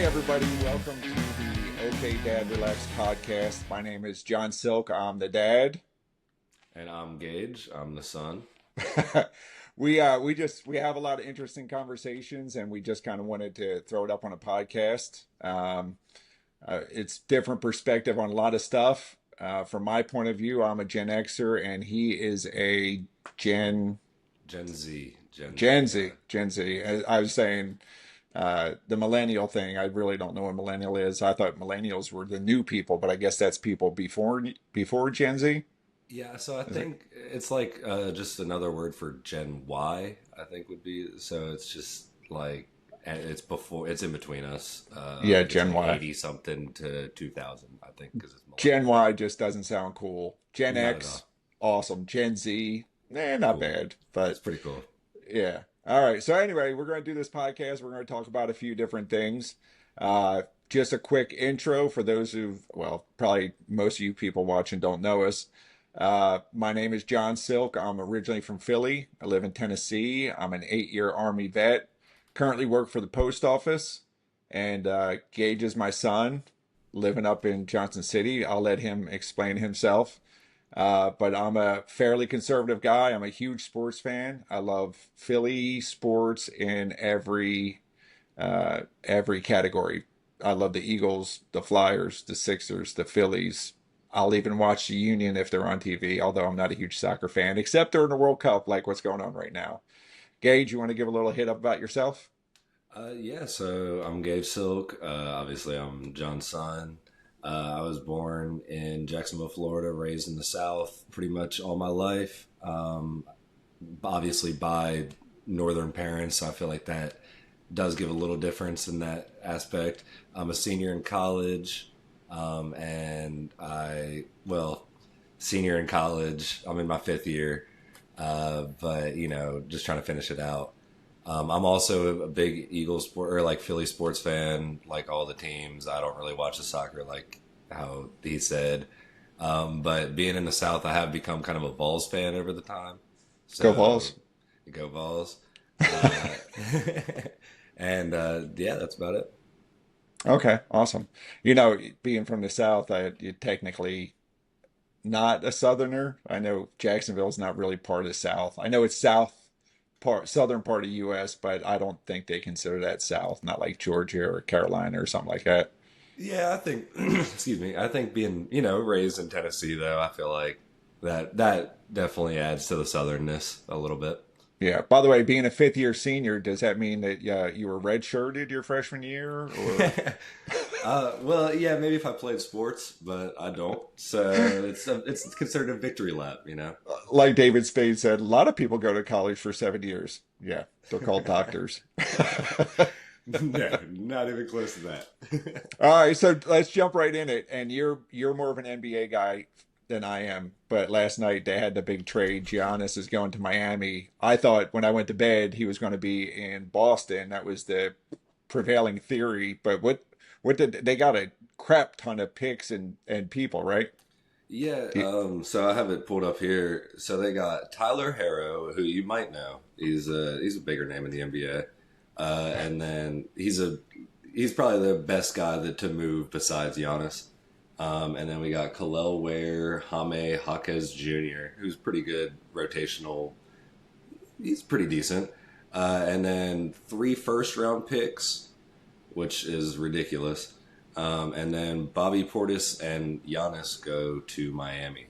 everybody. Welcome to the OK Dad Relax podcast. My name is John Silk. I'm the dad. And I'm Gage. I'm the son. We have a lot of interesting conversations, and we just kind of wanted to throw it up on a podcast. It's different perspective on a lot of stuff. From my point of view, I'm a Gen Xer, and he is a Gen Gen Z. Gen Z. Gen Yeah. Z. Gen Z. I was saying the millennial thing. I really don't know what millennial is. I thought millennials were the new people, but I guess that's people before Gen Z. Yeah. So I Is it? think it's like just another word for Gen Y. I think would be. So it's just like and it's before. It's in between us. I Yeah, think it's Gen like Y. 80 something to 2000. I think because it's Gen millennial. Y just doesn't sound cool. Gen Not at X, all. awesome. Gen Z, not Cool. bad. It's But pretty cool. yeah. All right. So anyway, we're going to do this podcast. We're going to talk about a few different things. Just a quick intro for those well, probably most of you people watching don't know us. My name is John Silk. I'm originally from Philly. I live in Tennessee. I'm an 8-year Army vet. Currently work for the post office. And Gage is my son, living up in Johnson City. I'll let him explain himself. But I'm a fairly conservative guy. I'm a huge sports fan. I love Philly sports in every category. I love the Eagles, the Flyers, the Sixers, the Phillies. I'll even watch the Union if they're on TV, although I'm not a huge soccer fan, except during the World Cup, like what's going on right now. Gage, you want to give a little hit up about yourself? Yeah. So I'm Gabe Silk. Obviously, I'm John's son. I was born in Jacksonville, Florida, raised in the South pretty much all my life. Obviously by northern parents. So I feel like that does give a little difference in that aspect. I'm a senior in college, and senior in college. I'm in my fifth year, but just trying to finish it out. I'm also a big Eagles sport or like Philly sports fan, like all the teams. I don't really watch the soccer like how he said. But being in the South, I have become kind of a Vols fan over the time. Go So Vols. go Vols. Uh, and yeah, that's about it. Okay, awesome. Being from the South, you technically not a Southerner. I know Jacksonville's not really part of the South. I know it's southern part of the U.S., but I don't think they consider that South. Not like Georgia or Carolina or something like that. Yeah, I think, excuse me, I think being, raised in Tennessee, though, I feel like that definitely adds to the southernness a little bit. Yeah. By the way, being a fifth year senior, does that mean that you were redshirted your freshman year, or Well, yeah, maybe if I played sports, but I don't. So it's considered a victory lap. like David Spade said, a lot of people go to college for 7 years. Yeah, they're called doctors. No, not even close to that. All right, so let's jump right in it. And you're more of an NBA guy than I am. But last night they had the big trade. Giannis is going to Miami. I thought when I went to bed he was going to be in Boston. That was the prevailing theory. But what did they got a crap ton of picks and people, right? Yeah, Do so I have it pulled up here. So they got Tyler Harrow, who you might know. He's a bigger name in the NBA. And then he's probably the best guy to move besides Giannis. And then we got Kalel Ware, Jaime Jaquez Jr., who's pretty good rotational. He's pretty decent. And then three first round picks, which is ridiculous. And then Bobby Portis and Giannis go to Miami,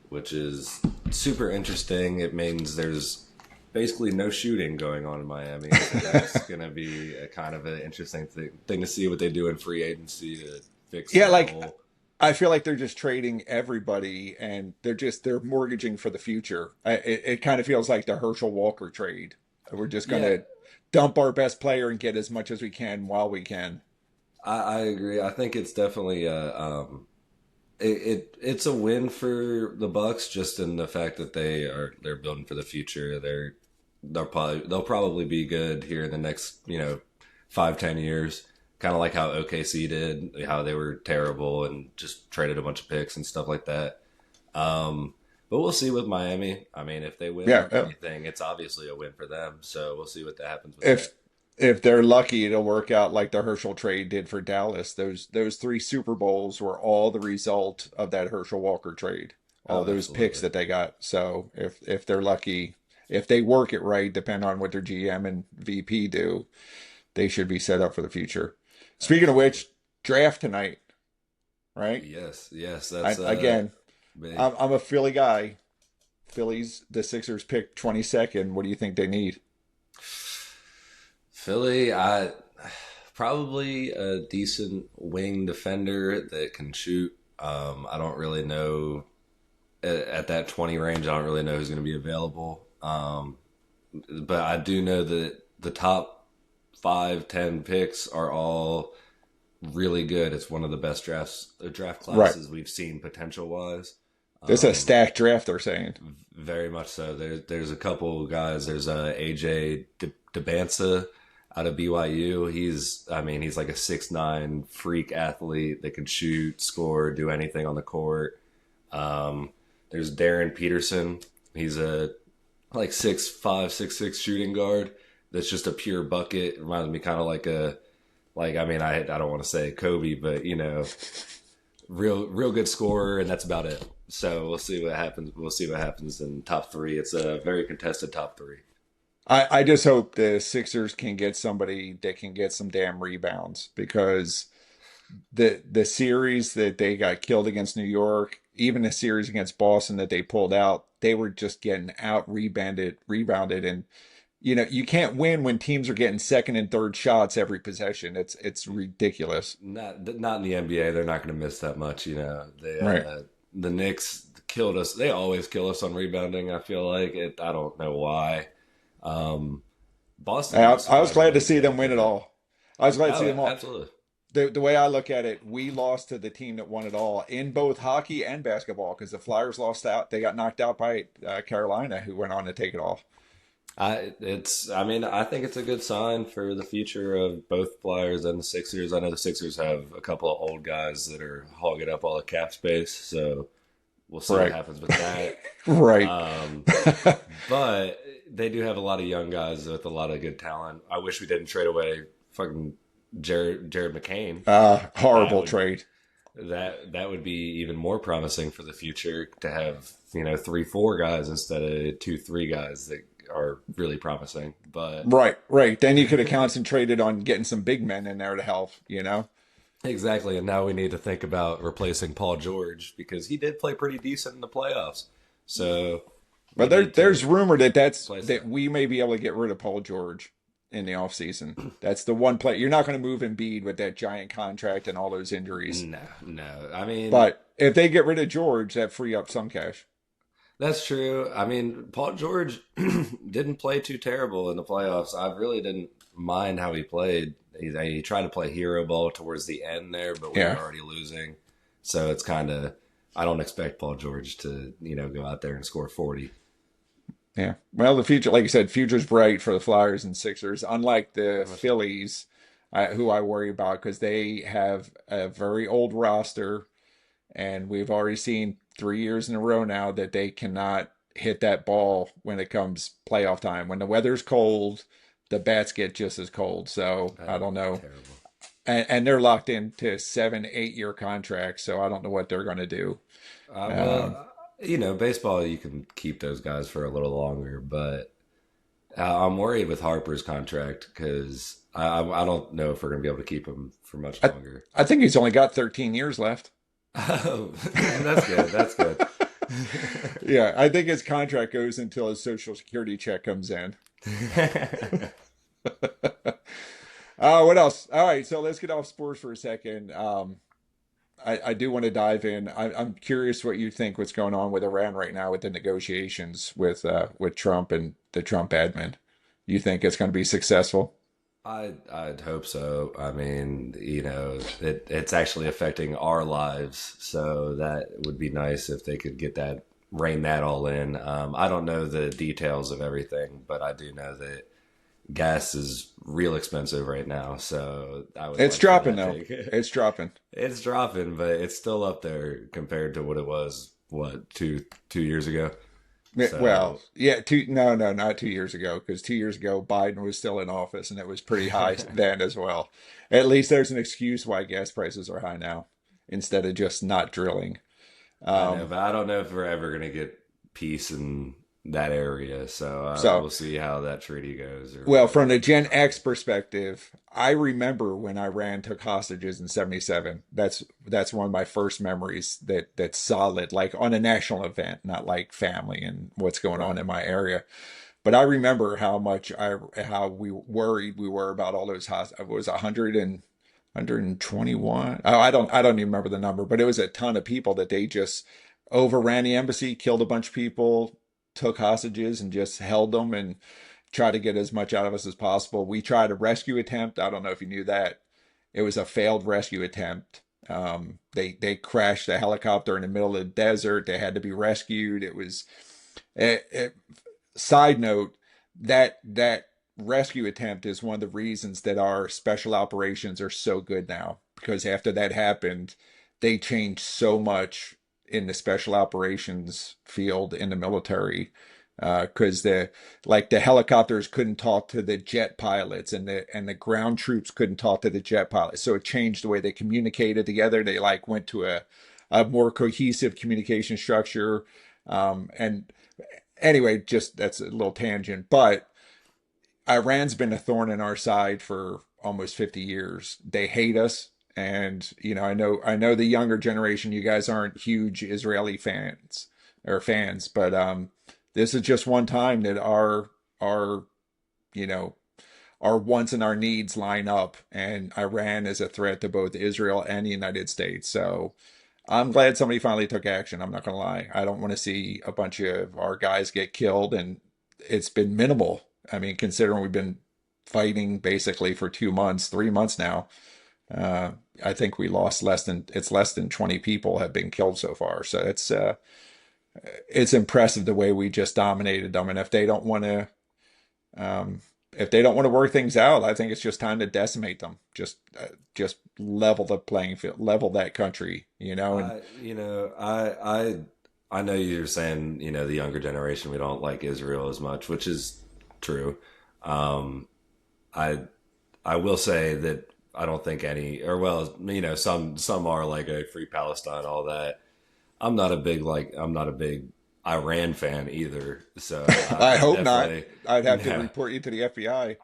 which is super interesting. It means there's basically no shooting going on in Miami. So that's going to be a kind of an interesting thing to see what they do in free agency to fix yeah, that like whole. I feel like they're just trading everybody, and they're mortgaging for the future. It kind of feels like the Herschel Walker trade. We're just Yeah, gonna dump our best player and get as much as we can while we can. I agree. I think it's definitely it's a win for the Bucks just in the fact that they're building for the future. They'll probably be good here in the next 5-10 years. Kind of like how OKC did, how they were terrible and just traded a bunch of picks and stuff like that. But we'll see with Miami. I mean, if they Yeah, win anything, it's obviously a win for them. So we'll see what that happens with if that. if they're lucky, it'll work out like the Herschel trade did for Dallas. Those three Super Bowls were all the result of that Herschel Walker trade. All Oh, those picks absolutely. that they got. So if they're lucky, if they work it right, depending on what their GM and VP do, they should be set up for the future. Speaking of Absolutely. which, draft tonight, right? Yes, yes, I, that's again, big. I'm a Philly guy. Phillies, the Sixers picked 22nd. What do you think they need? Philly, I probably a decent wing defender that can shoot. I don't really know at that 20 range. I don't really know who's going to be available. But I do know that the top 5, 10 picks are all really good. It's one of the best draft Right. classes we've seen potential wise. This is a Um, stacked draft, they're saying. Very much so. There's a couple guys. There's AJ DeBansa out of BYU. I mean, he's like a 6'9" freak athlete that can shoot, score, do anything on the court. There's Darren Peterson. He's a like 6'5", 6'6" shooting guard. That's just a pure bucket. Reminds me kind of like I mean I don't want to say Kobe, but real good scorer, and that's about it. So we'll see what happens. We'll see what happens in top three. It's a very contested top three. I just hope the Sixers can get somebody that can get some damn rebounds because the series that they got killed against New York, even the series against Boston that they pulled out, they were just getting out rebounded, and you can't win when teams are getting second and third shots every possession. It's ridiculous. Not in the NBA. They're not going to miss that much. Right. The Knicks killed us. They always kill us on rebounding. I feel like it. I don't know why. Um, Boston was I was glad to surprisingly see them good. win it all. I was glad to see Oh, them all. absolutely. The way I look at it, we lost to the team that won it all in both hockey and basketball because the Flyers lost out. They got knocked out by Carolina, who went on to take it all. I mean, I think it's a good sign for the future of both Flyers and the Sixers. I know the Sixers have a couple of old guys that are hogging up all the cap space, so we'll see what Right. happens with that. Right. Um, but they do have a lot of young guys with a lot of good talent. I wish we didn't trade away fucking Jared McCain. That Horrible would trade. that would be even more promising for the future to have 3, 4 guys instead of 2, 3 guys that are really promising. But Right, right. Then you could have concentrated on getting some big men in there to help. exactly, and now we need to think about replacing Paul George because he did play pretty decent in the playoffs. So we But need to there's rumor that replace that that. we may be able to get rid of Paul George in the offseason. That's the one play. You're not going to move Embiid with that giant contract and all those injuries. No, no. I mean, But if they get rid of George, that free up some cash. that's true. I mean, Paul George didn't play too terrible in the playoffs. I really didn't mind how he played. He tried to play hero ball towards the end there, but we were Yeah. already losing. So it's kind of, I don't expect Paul George to, go out there and score 40. Yeah. Well, the future, like you said, future's bright for the Flyers and Sixers, unlike the Phillies, who I worry about because they have a very old roster, and we've already seen 3 years in a row now that they cannot hit that ball when it comes playoff time. When the weather's cold, the bats get just as cold. So I don't know. Terrible. And they're locked into 7, 8 year contracts, so I don't know what they're going to do. Um, Baseball, you can keep those guys for a little longer, but I'm worried with Harper's contract because I don't know if we're going to be able to keep him for much I, longer. I think he's only got 13 years left. Oh, that's good. That's good. Yeah, I think his contract goes until his social security check comes in. What else? All right, so let's get off sports for a second. I do want to dive in. I'm curious what you think what's going on with Iran right now with the negotiations with Trump and the Trump admin. You think it's going to be successful? I'd hope so. I mean, it's actually affecting our lives, so that would be nice if they could rein that all in. I don't know the details of everything, but I do know that gas is real expensive right now. So I would It's like for dropping that though. to. It's dropping. It's dropping, but it's still up there compared to what it was. What 2 years ago? Well, So yeah, no, not 2 years ago, because 2 years ago Biden was still in office and it was pretty high then as well. At least there's an excuse why gas prices are high now instead of just not drilling. I know, Um, but I don't know if we're ever gonna get peace in that area. So so we'll see how that treaty goes or Well, from whatever. the Gen X perspective, I remember when Iran took hostages in '77. That's one of my first memories that's solid, like on a national event, not like family and what's going on Right. in my area. But I remember how we worried we were about all those hostages. It was 100 and 121. Oh, I don't even remember the number, but it was a ton of people that they just overran the embassy, killed a bunch of people, took hostages, and just held them and try to get as much out of us as possible. We tried a rescue attempt. I don't know if you knew that. It was a failed rescue attempt. They crashed a helicopter in the middle of the desert. They had to be rescued. It was side note that rescue attempt is one of the reasons that our special operations are so good now because after that happened, they changed so much in the special operations field in the military because the helicopters couldn't talk to the jet pilots and the ground troops couldn't talk to the jet pilots. So it changed the way they communicated together. They like went to a more cohesive communication structure. And anyway, just that's a little tangent, but Iran's been a thorn in our side for almost 50 years. They hate us. And I know the younger generation, you guys aren't huge Israeli fans, but this is just one time that our you know our wants and our needs line up, and Iran is a threat to both Israel and the United States. So I'm glad somebody finally took action. I'm not gonna lie. I don't want to see a bunch of our guys get killed, and it's been minimal. I mean, considering we've been fighting basically for 2 months, 3 months now, uh, I think we lost less than 20 people have been killed so far. So it's impressive the way we just dominated them. And um, if they don't want to work things out, I think it's just time to decimate them. Just level the playing field, level that country, and I know you're saying, the younger generation, we don't like Israel as much, which is true. Um, I I will say that I don't think any, or well, some are like a free Palestine, all that. I'm not a big Iran fan either. So I I hope not. definitely, I'd have to no. report you to the FBI.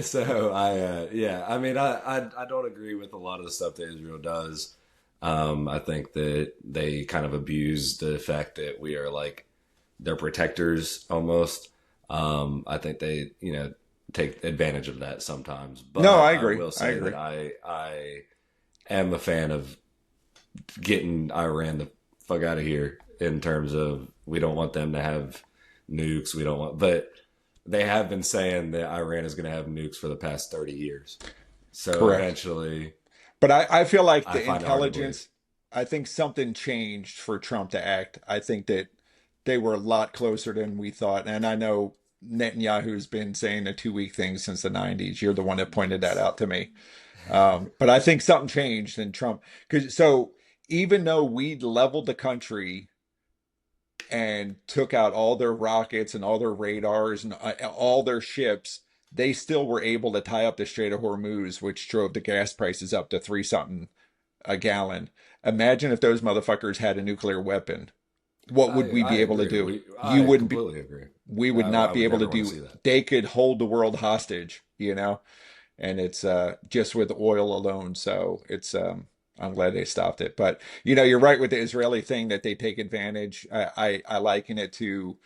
So yeah, I mean, I don't agree with a lot of the stuff that Israel does. I think that they kind of abuse the fact that we are like their protectors almost. I think they, take advantage of that sometimes. No, But I I agree. will I say that agree. I am a fan of getting Iran the fuck out of here in terms of we don't want them to have nukes. We don't want, but they have been saying that Iran is going to have nukes for the past 30 years. So Correct. eventually, But I feel like I the find it hard to believe. intelligence, I think something changed for Trump to act. I think that they were a lot closer than we thought. And I know Netanyahu's been saying the 2 week thing since the 90s. You're the one that pointed that out to me. But I think something changed in Trump. So even though we leveled the country and took out all their rockets and all their radars and all their ships, they still were able to tie up the Strait of Hormuz, which drove the gas prices up to three something a gallon. Imagine if those motherfuckers had a nuclear weapon. What would we I be able to agree. do? You I wouldn't be, completely agree. we would I not be would able to never want to do, see that. they could hold the world hostage. And it's just with oil alone. So I'm glad they stopped it. But you're right with the Israeli thing that they take advantage. I liken it to,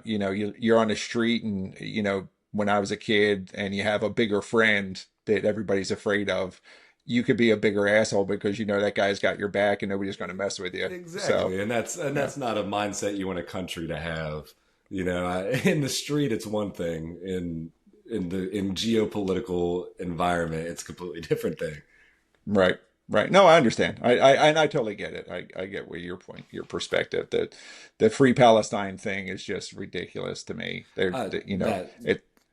you're on the street and when I was a kid and you have a bigger friend that everybody's afraid of, you could be a bigger asshole because that guy's got your back and nobody's going to mess with you. So Exactly, and yeah, that's not a mindset you want a country to have. In the street, it's one thing. In geopolitical environment, it's a completely different thing. right. Right. No, I understand. I totally get it. I get where your perspective. That the free Palestine thing is just ridiculous to me. That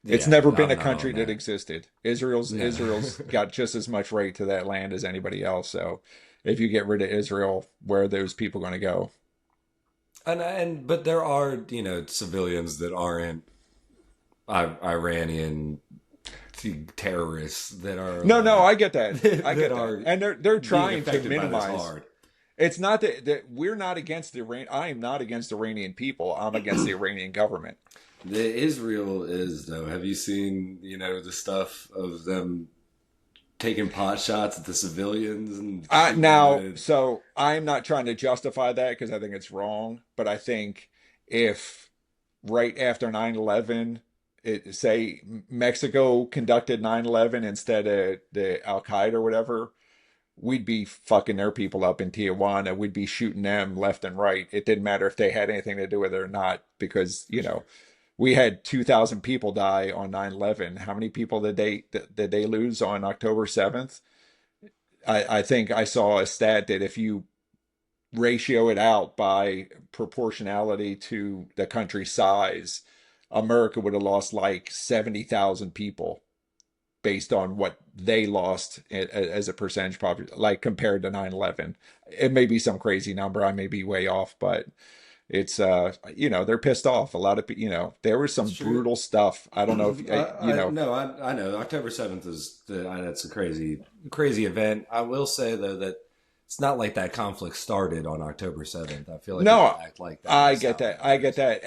It's Yeah, never been a I'm not on country that that. existed. Israel's No. Israel's got just as much right to that land as anybody else. So if you get rid of Israel, where are those people going to go? But there are civilians that aren't Iranian terrorists that are No, like I get that. I that get that. are And they're being trying to affected by this minimize. hard. It's not that we're not against the Iran. I am not against Iranian people. I'm against the Iranian government. The Israel is though. Have you seen the stuff of them taking pot shots at the civilians and shooting Now, the? so I'm not trying to justify that because I think it's wrong. But I think if right after 9/11, say Mexico conducted 9/11 instead of the Al Qaeda or whatever, we'd be fucking their people up in Tijuana. We'd be shooting them left and right. It didn't matter if they had anything to do with it or not because, we had 2,000 people die on 9/11. How many people did they lose on October 7th? I think I saw a stat that if you ratio it out by proportionality to the country's size, America would have lost like 70,000 people based on what they lost as a percentage like compared to 9/11. It may be some crazy number. I may be way off, but it's they're pissed off. A lot of there was some It's true. brutal stuff. I don't know if No, I know. October 7th that's a crazy event. I will say though that it's not like that conflict started on October 7th. I feel like people no, act like that in I the get South that. I always. get that.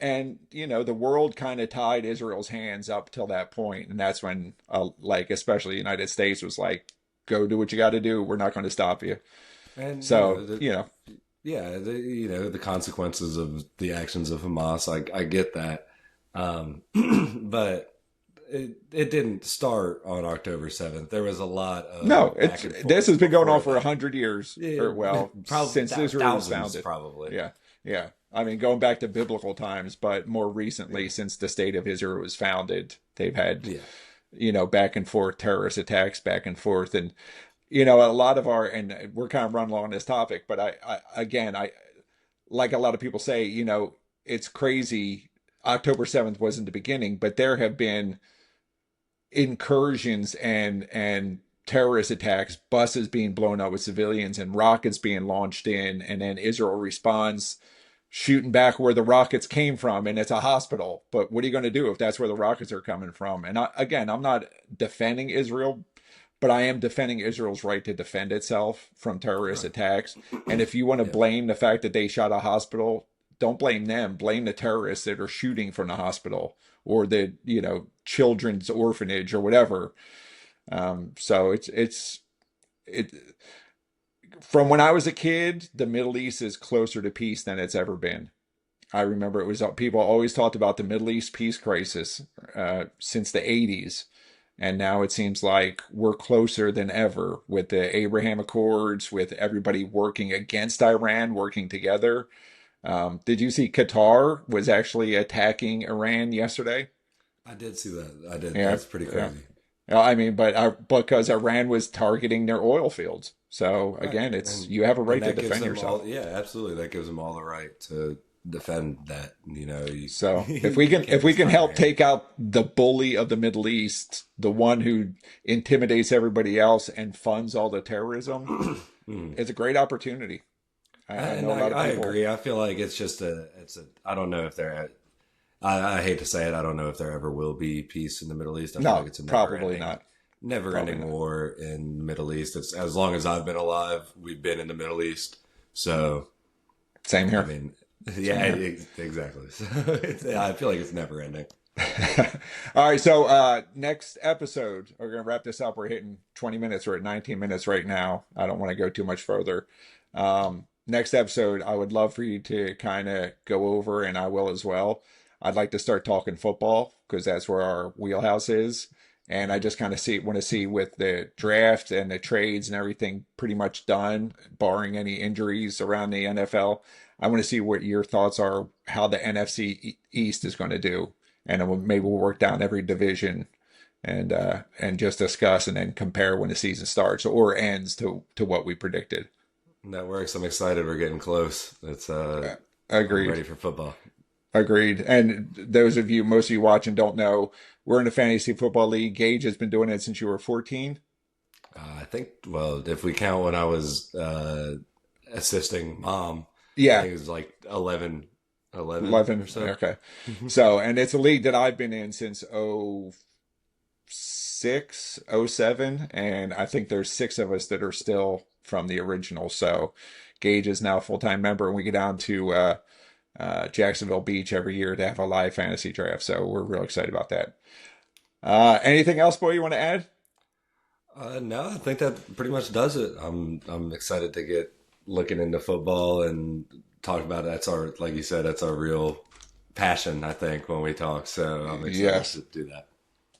And the world kind of tied Israel's hands up till that point, and that's when like especially the United States was like, go do what you got to do. We're not going to stop you. And So, yeah, the consequences of the actions of Hamas. I get that, but it didn't start on October 7th. There was a lot no, of back it's and this forth has been going on before for that. 100 years, Yeah, or well, probably since Israel was thousands, founded. probably. Yeah, yeah. I mean, going back to biblical times, but more recently, since the state of Israel was founded, they've had, Yeah, back and forth terrorist attacks, back and forth, and a lot of and we're kind of running along this topic, but I like a lot of people say, it's crazy. October 7th wasn't the beginning, but there have been incursions and terrorist attacks, buses being blown up with civilians and rockets being launched in, and then Israel responds shooting back where the rockets came from, and it's a hospital. But what are you going to do if that's where the rockets are coming from? And again, I'm not defending Israel, but I am defending Israel's right to defend itself from terrorist right. attacks. And if you want to Yeah, blame the fact that they shot a hospital, don't blame them. Blame the terrorists that are shooting from the hospital or the children's orphanage or whatever. So it from when I was a kid, the Middle East is closer to peace than it's ever been. I remember it was people always talked about the Middle East peace crisis since the 80s. And now it seems like we're closer than ever with the Abraham Accords, with everybody working against Iran, working together. Did you see Qatar was actually attacking Iran yesterday? I did see that. I did. Yeah, That's pretty yeah. crazy. I mean, but because Iran was targeting their oil fields. So Right, again, it's and you have a right to that gives defend them yourself. all. Yeah, absolutely. That gives them all the right to defend that. So if we You can can't if we just can hide your help hand. take out the bully of the Middle East, the one who intimidates everybody else and funds all the terrorism, Mm. it's a great opportunity. I And know a lot of I people. agree. I feel like I don't know if I hate to say it. I don't know if there ever will be peace in the Middle East. I feel like No, it's a probably not. never Probably ending not. war in the Middle East. It's as long as I've been alive, we've been in the Middle East. So, Same I here. mean, Same yeah, here. exactly. So I feel like it's never ending. All right, so next episode, we're gonna wrap this up. We're hitting 20 minutes. We're at 19 minutes right now. I don't want to go too much further. Next episode, I would love for you to kind of go over, and I will as well. I'd like to start talking football because that's where our wheelhouse is. And I Mhm. just kind of want to see with the draft and the trades and everything pretty much done, barring any injuries around the NFL. I want to see what your thoughts are, how the NFC East is going to do, and then maybe we'll work down every division and just discuss and then compare when the season starts or ends to what we predicted. That works. I'm excited. We're getting close. I'm Agreed. ready for football. Agreed. And those of you, most of you watching don't know, we're in a fantasy football league. Gage has been doing it since you were 14. I think, well, if we count when I was assisting mom, I Yeah, think it was like 11 or 11. so. Okay. So, and it's a league that I've been in since 06, '07, and I think there's six of us that are still from the original. So, Gage is now a full-time member, and we get down to Jacksonville Beach every year to have a live fantasy draft. So, we're real excited about that. Anything else, boy, you want to add? No, I think that pretty much does it. I'm excited to get looking into football and talk about it. That's our, like you said, that's our real passion, I think, when we talk. So I'm excited Yes. to do that.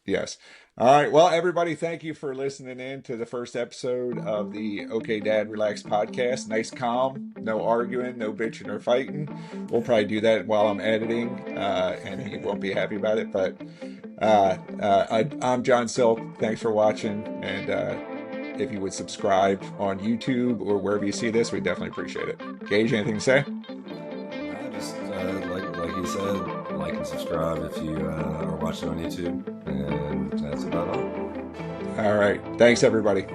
Yes. All right. Well, everybody, thank you for listening in to the first episode of the OK Dad Relax podcast. Nice, calm, no arguing, no bitching or fighting. We'll probably do that while I'm editing, and he won't be happy about it. But I'm John Silk. Thanks for watching. And if you would subscribe on YouTube or wherever you see this, we definitely appreciate it. Gage, anything to say? I just like you said, like and subscribe if you are watching on YouTube, and that's about all. All right. Thanks, everybody.